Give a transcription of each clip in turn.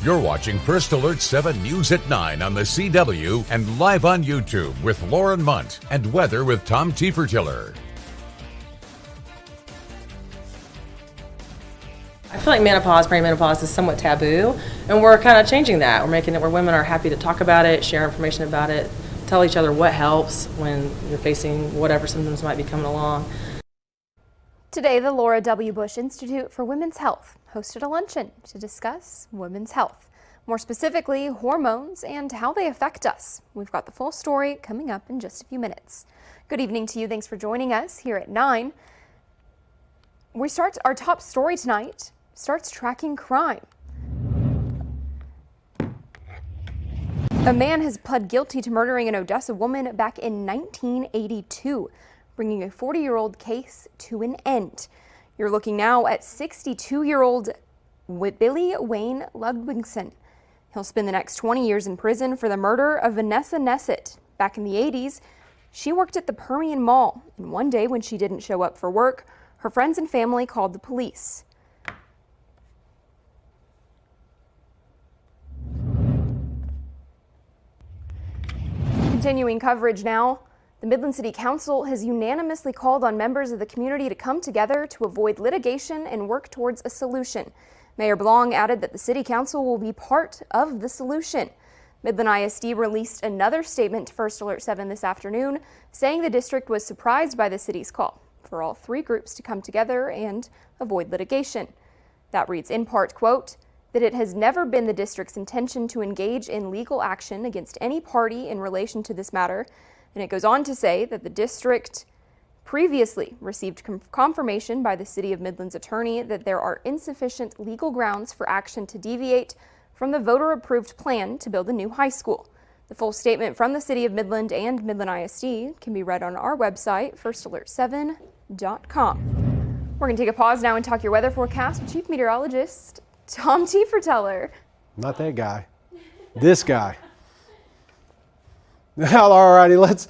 You're watching First Alert 7 News at 9 on the CW and live on YouTube with Lauren Munt and weather with Tom Tiefertiller. I feel like menopause, perimenopause is somewhat taboo, and we're kind of changing that. We're making it where women are happy to talk about it, share information about it, tell each other what helps when you're facing whatever symptoms might be coming along. Today, the Laura W. Bush Institute for Women's Health hosted a luncheon to discuss women's health, more specifically hormones and how they affect us. We've got the full story coming up in just a few minutes. Good evening to you. Thanks for joining us here at 9. We start our top story tonight. Starts tracking crime. A man has pled guilty to murdering an Odessa woman back in 1982, bringing a 40-year-old case to an end. You're looking now at 62-year-old Billy Wayne Ludwigson. He'll spend the next 20 years in prison for the murder of Vanessa Nessett. Back in the 80s, she worked at the Permian Mall, and one day when she didn't show up for work, her friends and family called the police. Continuing coverage now, the Midland City Council has unanimously called on members of the community to come together to avoid litigation and work towards a solution. Mayor Blong added that the City Council will be part of the solution. Midland ISD released another statement to First Alert 7 this afternoon, saying the district was surprised by the city's call for all three groups to come together and avoid litigation. That reads in part, quote, that it has never been the district's intention to engage in legal action against any party in relation to this matter. And it goes on to say that the district previously received confirmation by the City of Midland's attorney that there are insufficient legal grounds for action to deviate from the voter-approved plan to build a new high school. The full statement from the City of Midland and Midland ISD can be read on our website, firstalert7.com. We're going to take a pause now and talk your weather forecast with Chief Meteorologist Tom Tiefertiller. Not that guy. This guy. Well, all righty, let's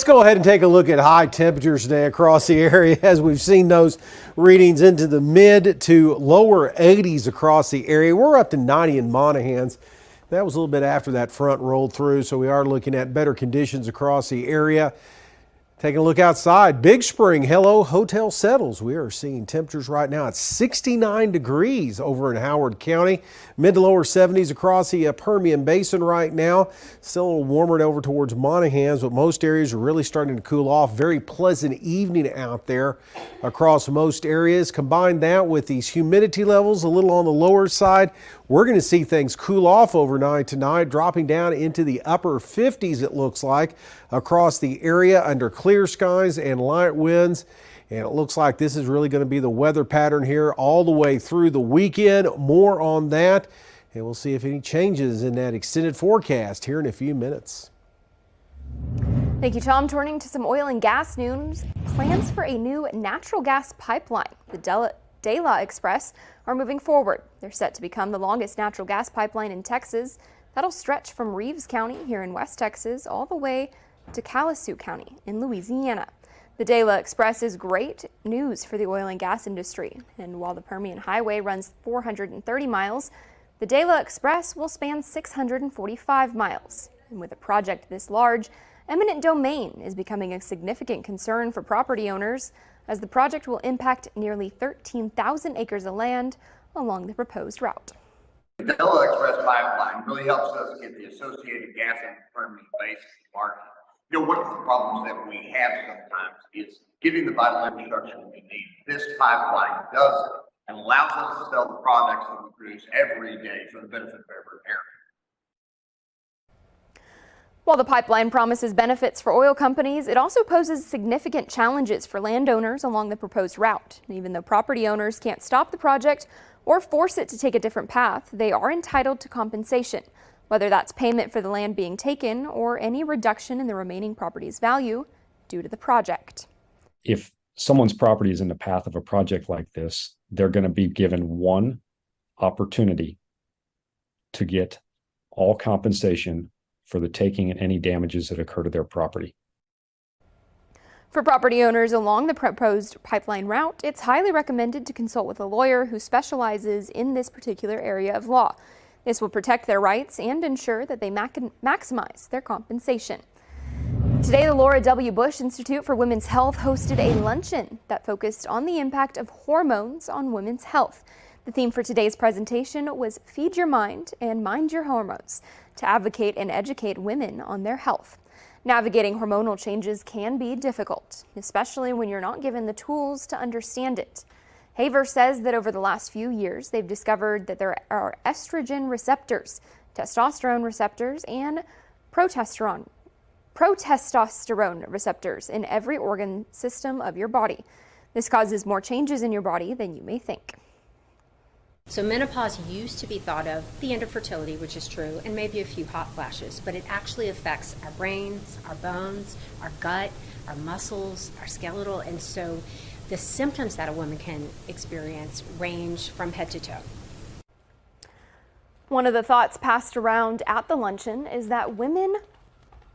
go ahead and take a look at high temperatures today across the area as we've seen those readings into the mid to lower 80s across the area. We're up to 90 in Monahans. That was a little bit after that front rolled through, so we are looking at better conditions across the area. Taking a look outside, Big Spring, hello, hotel settles. We are seeing temperatures right now at 69 degrees over in Howard County. Mid to lower 70s across the Permian Basin right now. Still a little warmer over towards Monahans, but most areas are really starting to cool off. Very pleasant evening out there across most areas. Combine that with these humidity levels a little on the lower side. We're going to see things cool off overnight tonight, dropping down into the upper 50s, it looks like, across the area under clear skies and light winds. And it looks like this is really going to be the weather pattern here all the way through the weekend. More on that, and we'll see if any changes in that extended forecast here in a few minutes. Thank you, Tom. Turning to some oil and gas news, plans for a new natural gas pipeline, the Dela Express, are moving forward. They're set to become the longest natural gas pipeline in Texas. That'll stretch from Reeves County here in West Texas all the way to Calhoun County in Louisiana. The Dela Express is great news for the oil and gas industry. And while the Permian Highway runs 430 miles, the Dela Express will span 645 miles. And with a project this large, eminent domain is becoming a significant concern for property owners, as the project will impact nearly 13,000 acres of land along the proposed route. The Dela Express pipeline really helps us get the associated gas in the Permian Basin market. You know, one of the problems that we have sometimes is getting the vital infrastructure we need. This pipeline does it and allows us to sell the products that we produce every day for the benefit of every American. While the pipeline promises benefits for oil companies, it also poses significant challenges for landowners along the proposed route. And even though property owners can't stop the project or force it to take a different path, they are entitled to compensation, whether that's payment for the land being taken or any reduction in the remaining property's value due to the project. If someone's property is in the path of a project like this, they're going to be given one opportunity to get all compensation for the taking and any damages that occur to their property. For property owners along the proposed pipeline route, it's highly recommended to consult with a lawyer who specializes in this particular area of law. This will protect their rights and ensure that they maximize their compensation. Today, the Laura W. Bush Institute for Women's Health hosted a luncheon that focused on the impact of hormones on women's health. The theme for today's presentation was Feed Your Mind and Mind Your Hormones, to advocate and educate women on their health. Navigating hormonal changes can be difficult, especially when you're not given the tools to understand it. Haver says that over the last few years, they've discovered that there are estrogen receptors, testosterone receptors, and protestosterone receptors in every organ system of your body. This causes more changes in your body than you may think. So menopause used to be thought of the end of fertility, which is true, and maybe a few hot flashes, but it actually affects our brains, our bones, our gut, our muscles, our skeletal, and so the symptoms that a woman can experience range from head to toe. One of the thoughts passed around at the luncheon is that women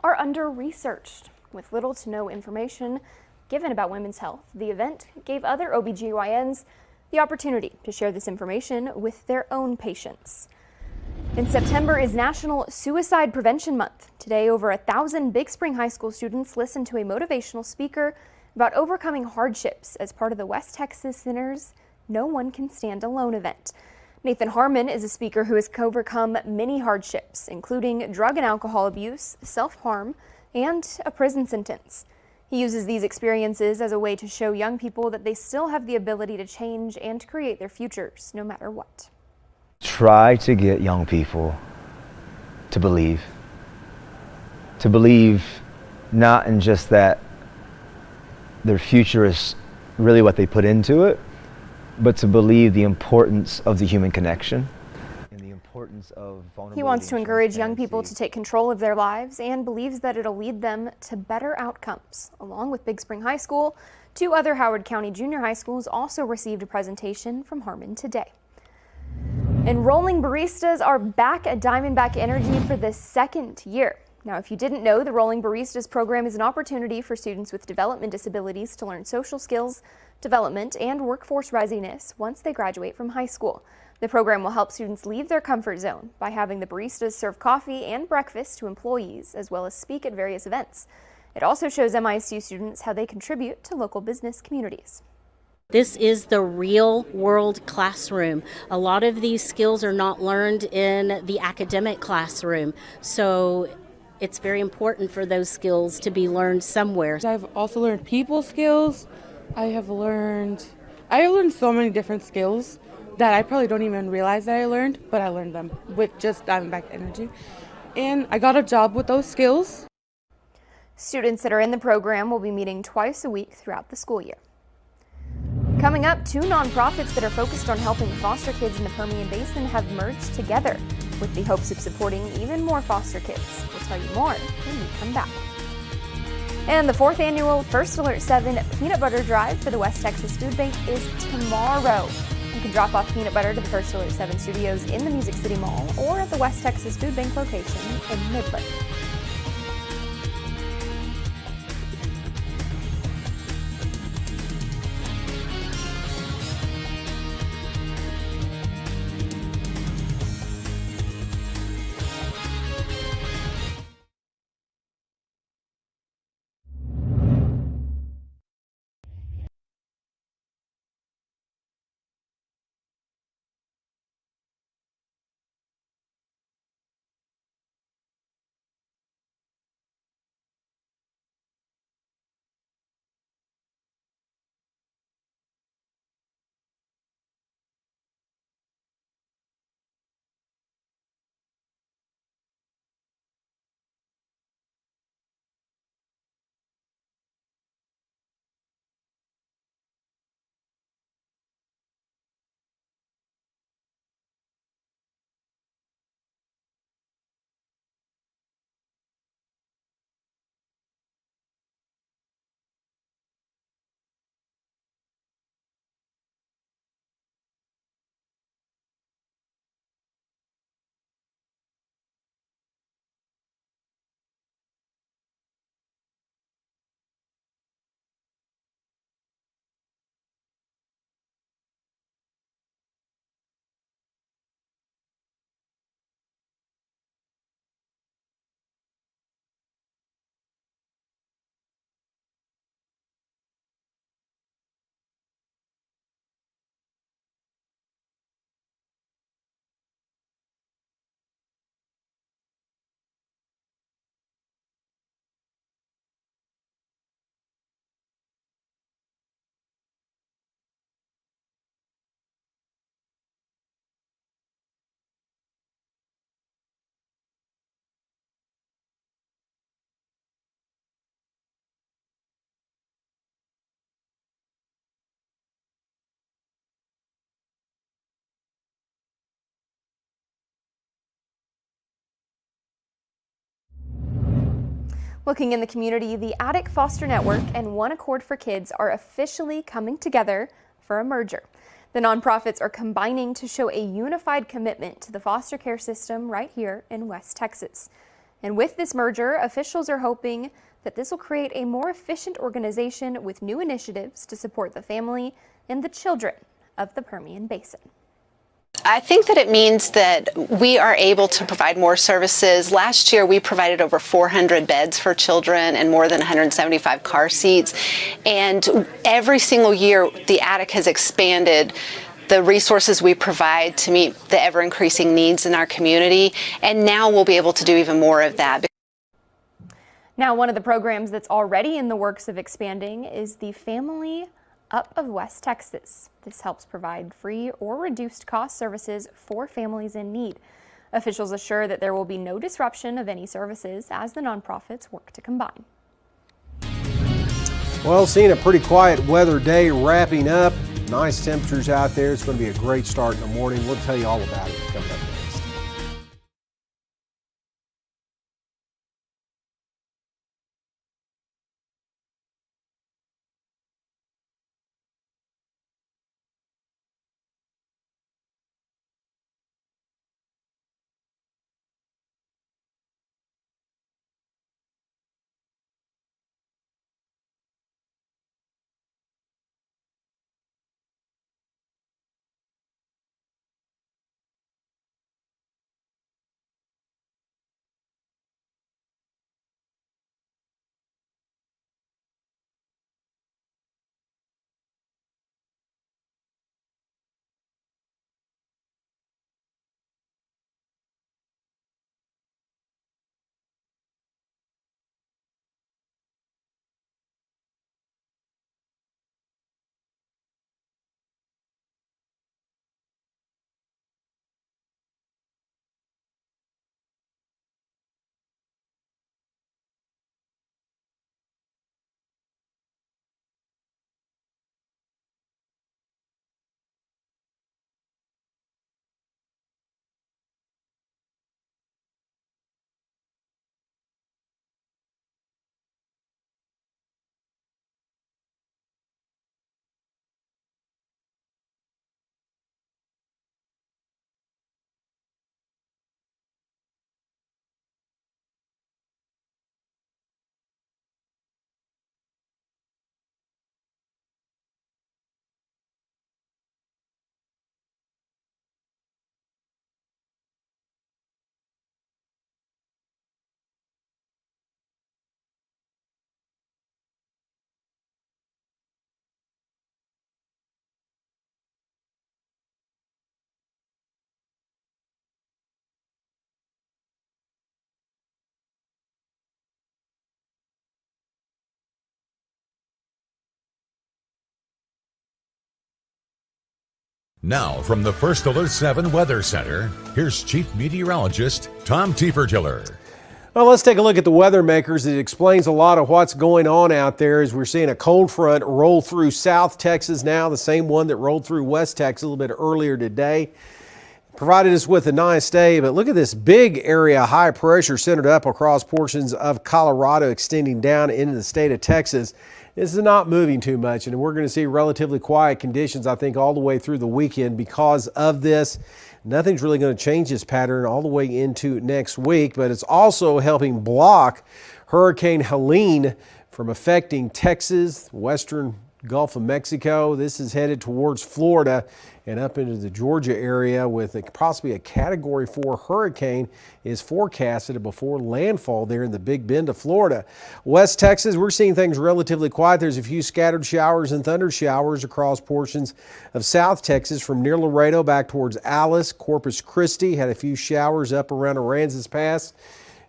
are under-researched. With little to no information given about women's health, the event gave other OBGYNs the opportunity to share this information with their own patients. In September is National Suicide Prevention Month. Today, over 1,000 Big Spring High School students listened to a motivational speaker about overcoming hardships as part of the West Texas Center's No One Can Stand Alone event. Nathan Harmon is a speaker who has overcome many hardships, including drug and alcohol abuse, self-harm, and a prison sentence. He uses these experiences as a way to show young people that they still have the ability to change and create their futures, no matter what. Try to get young people to believe. To believe not in just that their future is really what they put into it, but to believe the importance of the human connection. He wants to encourage young people to take control of their lives and believes that it'll lead them to better outcomes. Along with Big Spring High School, 2 other Howard County junior high schools also received a presentation from Harmon today. Enrolling baristas are back at Diamondback Energy for the 2nd year. Now, if you didn't know, the Rolling Baristas program is an opportunity for students with development disabilities to learn social skills, development, and workforce readiness once they graduate from high school. The program will help students leave their comfort zone by having the baristas serve coffee and breakfast to employees, as well as speak at various events. It also shows MISU students how they contribute to local business communities. This is the real world classroom. A lot of these skills are not learned in the academic classroom, so it's very important for those skills to be learned somewhere. I've also learned people skills. I learned so many different skills that I probably don't even realize that I learned, but I learned them with just Diamondback Energy. And I got a job with those skills. Students that are in the program will be meeting twice a week throughout the school year. Coming up, 2 nonprofits that are focused on helping foster kids in the Permian Basin have merged together with the hopes of supporting even more foster kids. We'll tell you more when we come back. And the 4th annual First Alert 7 Peanut Butter Drive for the West Texas Food Bank is tomorrow. You can drop off peanut butter to the First Alert 7 studios in the Music City Mall or at the West Texas Food Bank location in Midland. Looking in the community, the Attic Foster Network and One Accord for Kids are officially coming together for a merger. The nonprofits are combining to show a unified commitment to the foster care system right here in West Texas. And with this merger, officials are hoping that this will create a more efficient organization with new initiatives to support the family and the children of the Permian Basin. I think that it means that we are able to provide more services. Last year, we provided over 400 beds for children and more than 175 car seats. And every single year, the Attic has expanded the resources we provide to meet the ever-increasing needs in our community. And now we'll be able to do even more of that. Now, one of the programs that's already in the works of expanding is the Family Up of West Texas. This helps provide free or reduced cost services for families in need. Officials assure that there will be no disruption of any services as the nonprofits work to combine. Well, seeing a pretty quiet weather day wrapping up. Nice temperatures out there. It's going to be a great start in the morning. We'll tell you all about it coming up next. Now, from the First Alert 7 Weather Center, here's Chief Meteorologist Tom Tiefertiller. Well, let's take a look at the weather makers. It explains a lot of what's going on out there as we're seeing a cold front roll through South Texas now, the same one that rolled through West Texas a little bit earlier today. Provided us with a nice day, but look at this big area of high pressure centered up across portions of Colorado, extending down into the state of Texas. This is not moving too much, and we're going to see relatively quiet conditions, I think, all the way through the weekend because of this. Nothing's really going to change this pattern all the way into next week, but it's also helping block Hurricane Helene from affecting Texas, western Gulf of Mexico. This is headed towards Florida and up into the Georgia area with possibly a Category 4 hurricane is forecasted before landfall there in the Big Bend of Florida. West Texas, we're seeing things relatively quiet. There's a few scattered showers and thunder showers across portions of South Texas from near Laredo back towards Alice. Corpus Christi had a few showers up around Aransas Pass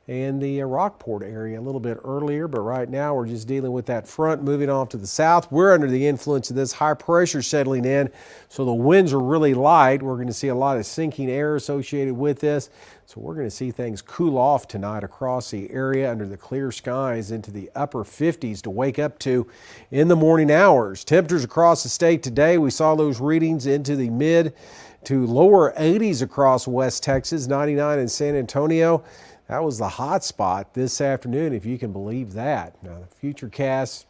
and the Rockport area a little bit earlier, but right now we're just dealing with that front moving off to the south. We're under the influence of this high pressure settling in, so the winds are really light. We're going to see a lot of sinking air associated with this, so we're going to see things cool off tonight across the area under the clear skies into the upper 50s to wake up to in the morning hours. Temperatures across the state today, we saw those readings into the mid to lower 80s across West Texas, 99 in San Antonio. That was the hot spot this afternoon, if you can believe that. Now, the futurecast,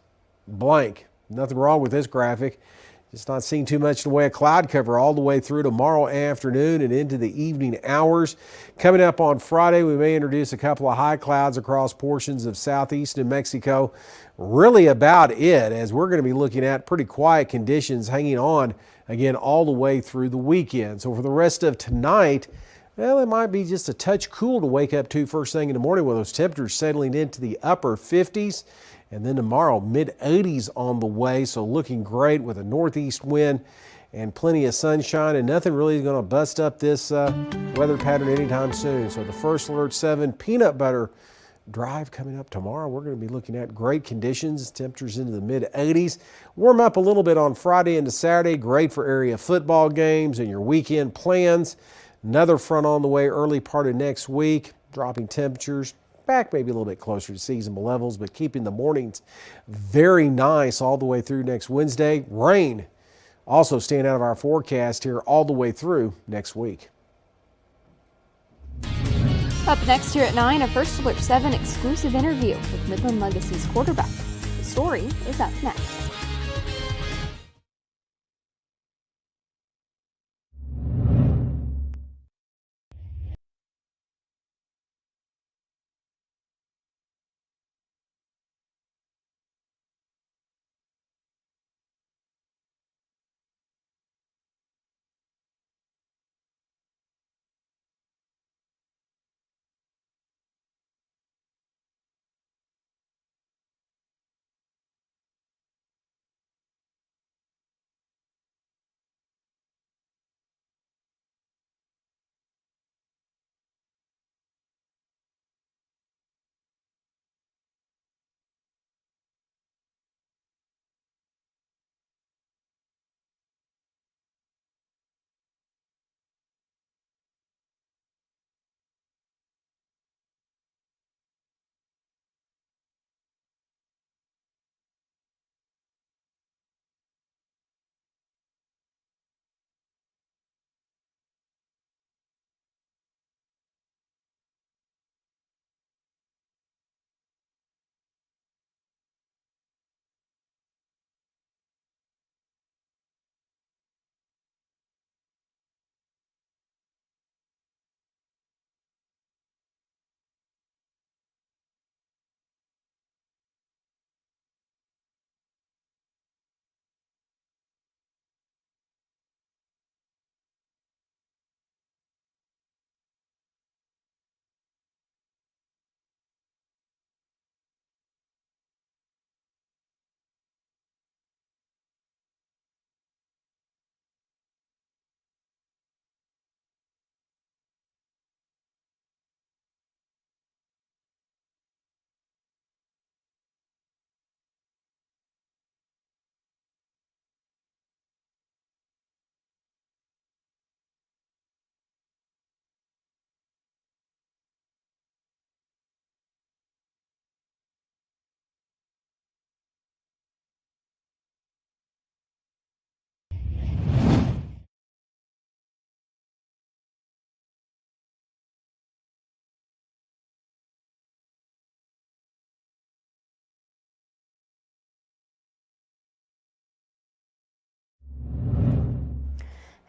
blank. Nothing wrong with this graphic. Just not seeing too much in the way of cloud cover all the way through tomorrow afternoon and into the evening hours. Coming up on Friday, we may introduce a couple of high clouds across portions of southeast New Mexico. Really about it, as we're going to be looking at pretty quiet conditions hanging on again all the way through the weekend. So for the rest of tonight, well, it might be just a touch cool to wake up to first thing in the morning with those temperatures settling into the upper 50s. And then tomorrow, mid-80s on the way, so looking great with a northeast wind and plenty of sunshine, and nothing really is going to bust up this weather pattern anytime soon. So the First Alert 7 peanut butter drive coming up tomorrow. We're going to be looking at great conditions, temperatures into the mid-80s. Warm up a little bit on Friday into Saturday, great for area football games and your weekend plans. Another front on the way early part of next week, dropping temperatures back maybe a little bit closer to seasonable levels, but keeping the mornings very nice all the way through next Wednesday. Rain also staying out of our forecast here all the way through next week. Up next here at 9, a First Alert 7 exclusive interview with Midland Legacy's quarterback. The story is up next.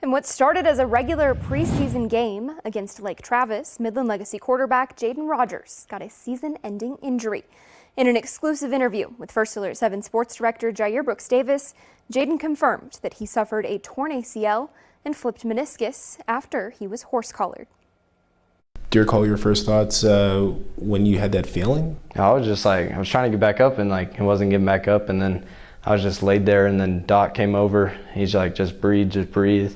And what started as a regular preseason game against Lake Travis, Midland Legacy quarterback Jaden Rogers got a season-ending injury. In an exclusive interview with First Alert 7 sports director Jair Brooks Davis, Jaden confirmed that he suffered a torn ACL and flipped meniscus after he was horse-collared. Do you recall your first thoughts when you had that feeling? I was trying to get back up, and it wasn't getting back up, and then I was just laid there, and then Doc came over. He's like, just breathe.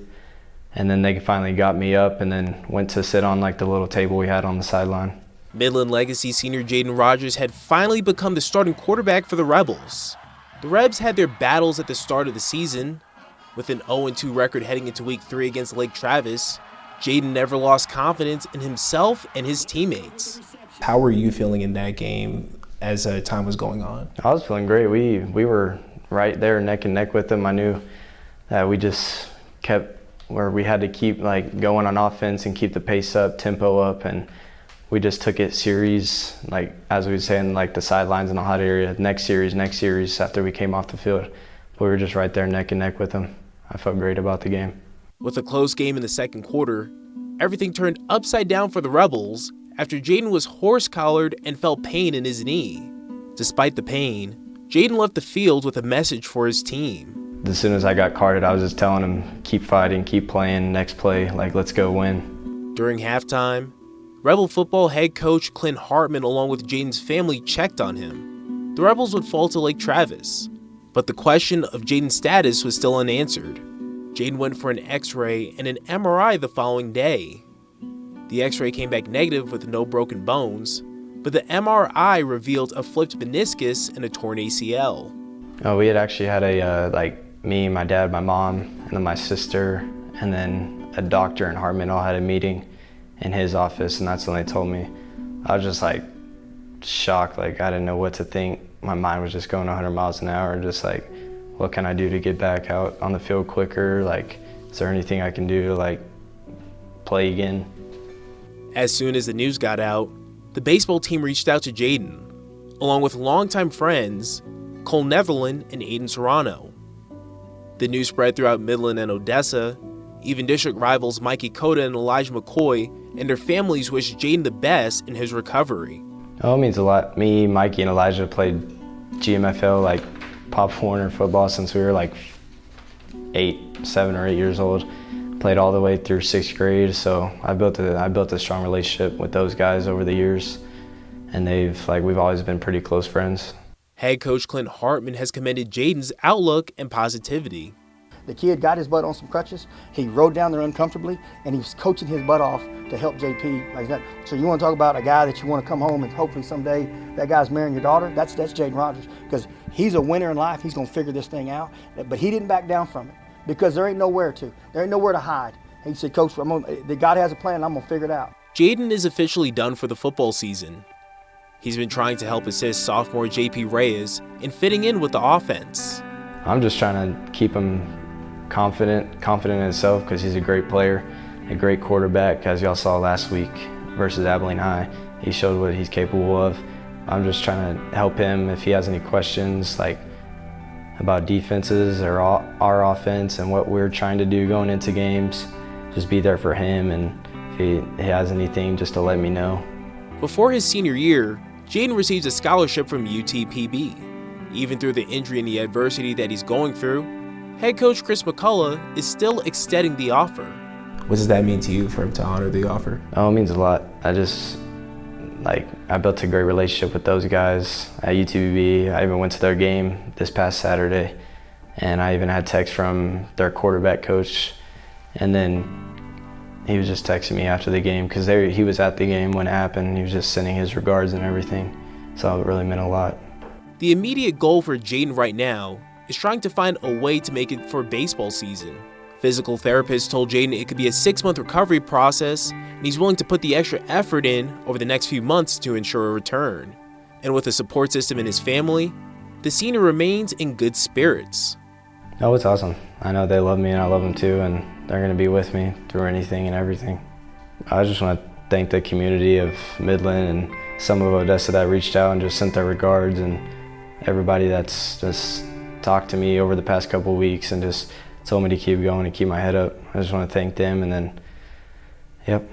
And then they finally got me up and then went to sit on the little table we had on the sideline. Midland Legacy senior Jaden Rogers had finally become the starting quarterback for the Rebels. The Rebs had their battles at the start of the season. With an 0-2 record heading into Week 3 against Lake Travis, Jaden never lost confidence in himself and his teammates. How were you feeling in that game as time was going on? I was feeling great. We were right there neck and neck with them. I knew that we just kept where we had to keep going on offense and keep the pace up, tempo up, and we just took it series, like as we were saying, like the sidelines in the hot area, next series after we came off the field. We were just right there neck and neck with them. I felt great about the game. With a close game in the second quarter, everything turned upside down for the Rebels after Jaden was horse-collared and felt pain in his knee. Despite the pain, Jaden left the field with a message for his team. As soon as I got carded, I was just telling him, keep fighting, keep playing, next play, like let's go win. During halftime, Rebel football head coach Clint Hartman along with Jaden's family checked on him. The Rebels would fall to Lake Travis, but the question of Jaden's status was still unanswered. Jaden went for an x-ray and an MRI the following day. The x-ray came back negative with no broken bones, but the MRI revealed a flipped meniscus and a torn ACL. Oh, we had actually had me, my dad, my mom, and then my sister, and then a doctor and Hartman all had a meeting in his office, and that's when they told me. I was just like shocked, like I didn't know what to think. My mind was just going 100 miles an hour, just like, what can I do to get back out on the field quicker? Like, is there anything I can do to like play again? As soon as the news got out, the baseball team reached out to Jaden, along with longtime friends Cole Netherland and Aiden Serrano. The news spread throughout Midland and Odessa. Even district rivals Mikey Cota and Elijah McCoy and their families wished Jaden the best in his recovery. Oh, it means a lot. Me, Mikey, and Elijah played GMFL, like Pop Warner football since we were like 7 or 8 years old. Played all the way through 6th grade, so I built a strong relationship with those guys over the years, and we've always been pretty close friends. Head coach Clint Hartman has commended Jaden's outlook and positivity. The kid got his butt on some crutches. He rode down there uncomfortably, and he was coaching his butt off to help JP like that. So you want to talk about a guy that you want to come home and hopefully someday that guy's marrying your daughter? That's Jaden Rogers, because he's a winner in life. He's going to figure this thing out, but he didn't back down from it because there ain't nowhere to hide. He said, Coach, God has a plan, and I'm going to figure it out. Jaden is officially done for the football season. He's been trying to help assist sophomore JP Reyes in fitting in with the offense. I'm just trying to keep him confident in himself, because he's a great player, a great quarterback, as y'all saw last week versus Abilene High. He showed what he's capable of. I'm just trying to help him if he has any questions like about defenses or our offense and what we're trying to do going into games. Just be there for him, and if he has anything, just to let me know. Before his senior year, Jaden receives a scholarship from UTPB. Even through the injury and the adversity that he's going through, head coach Chris McCullough is still extending the offer. What does that mean to you for him to honor the offer? Oh, it means a lot. I built a great relationship with those guys at UTPB. I even went to their game this past Saturday, and I even had text from their quarterback coach, and then he was just texting me after the game because he was at the game when it happened. He was just sending his regards and everything, so it really meant a lot. The immediate goal for Jaden right now is trying to find a way to make it for baseball season. Physical therapists told Jaden it could be a 6-month recovery process, and he's willing to put the extra effort in over the next few months to ensure a return. And with a support system in his family, the senior remains in good spirits. Oh, it's awesome. I know they love me and I love them too, and they're going to be with me through anything and everything. I just want to thank the community of Midland and some of Odessa that reached out and just sent their regards, and everybody that's just talked to me over the past couple of weeks and just told me to keep going and keep my head up. I just want to thank them, and then, yep.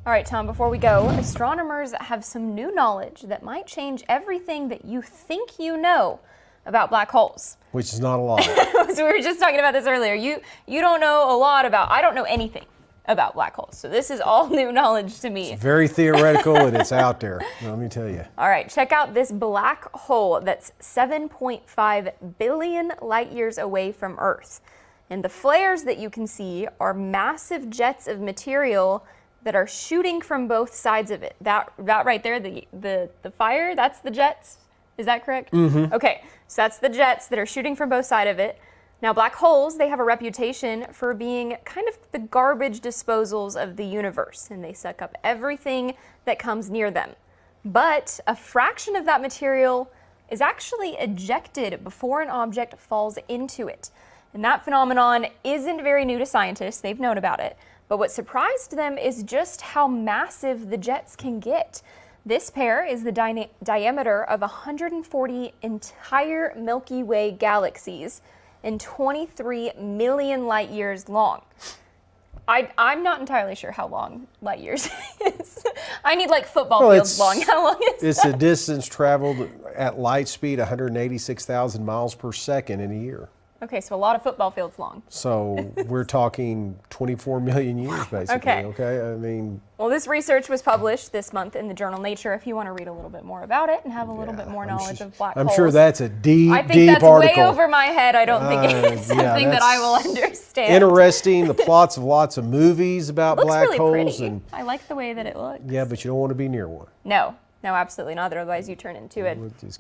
All right, Tom, before we go, astronomers have some new knowledge that might change everything that you think you know about black holes. Which is not a lot. So we were just talking about this earlier. You don't know a lot about, I don't know anything about black holes. So this is all new knowledge to me. It's very theoretical and it's out there, let me tell you. All right, check out this black hole that's 7.5 billion light years away from Earth. And the flares that you can see are massive jets of material that are shooting from both sides of it. That right there, the fire, that's the jets. Is that correct? Mm-hmm. Okay, so that's the jets that are shooting from both sides of it. Now, black holes, they have a reputation for being kind of the garbage disposals of the universe, and they suck up everything that comes near them. But a fraction of that material is actually ejected before an object falls into it. And that phenomenon isn't very new to scientists. They've known about it. But what surprised them is just how massive the jets can get. This pair is the diameter of 140 entire Milky Way galaxies and 23 million light years long. I'm not entirely sure how long light years is. I need like football fields long. How long is It's that? a distance traveled at light speed, 186,000 miles per second in a year. Okay, so a lot of football fields long. So we're talking 24 million years, basically. Okay. I mean, well, this research was published this month in the journal Nature. If you want to read a little bit more about it and have a little bit more knowledge of black holes. I'm sure that's a deep, I think deep that's article. way over my head. I don't think it's something that I will understand. Interesting. The plots of lots of movies about Looks black really holes. pretty. And I like the way that it looks. yeah, but you don't want to be near one. No, absolutely not. Otherwise, you turn into a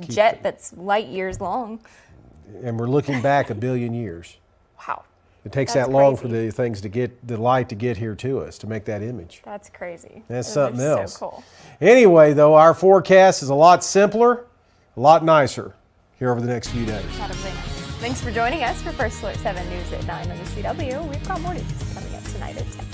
jet that's light years long. And we're looking back a billion years. Wow. It takes That's that long crazy. for the light to get here to us, to make that image. That's crazy. That's It something looks else. So cool. Anyway, though, our forecast is a lot simpler, a lot nicer here over the next few days. Thanks for joining us for First Alert 7 News at 9 on the CW. We've got more news coming up tonight at 10.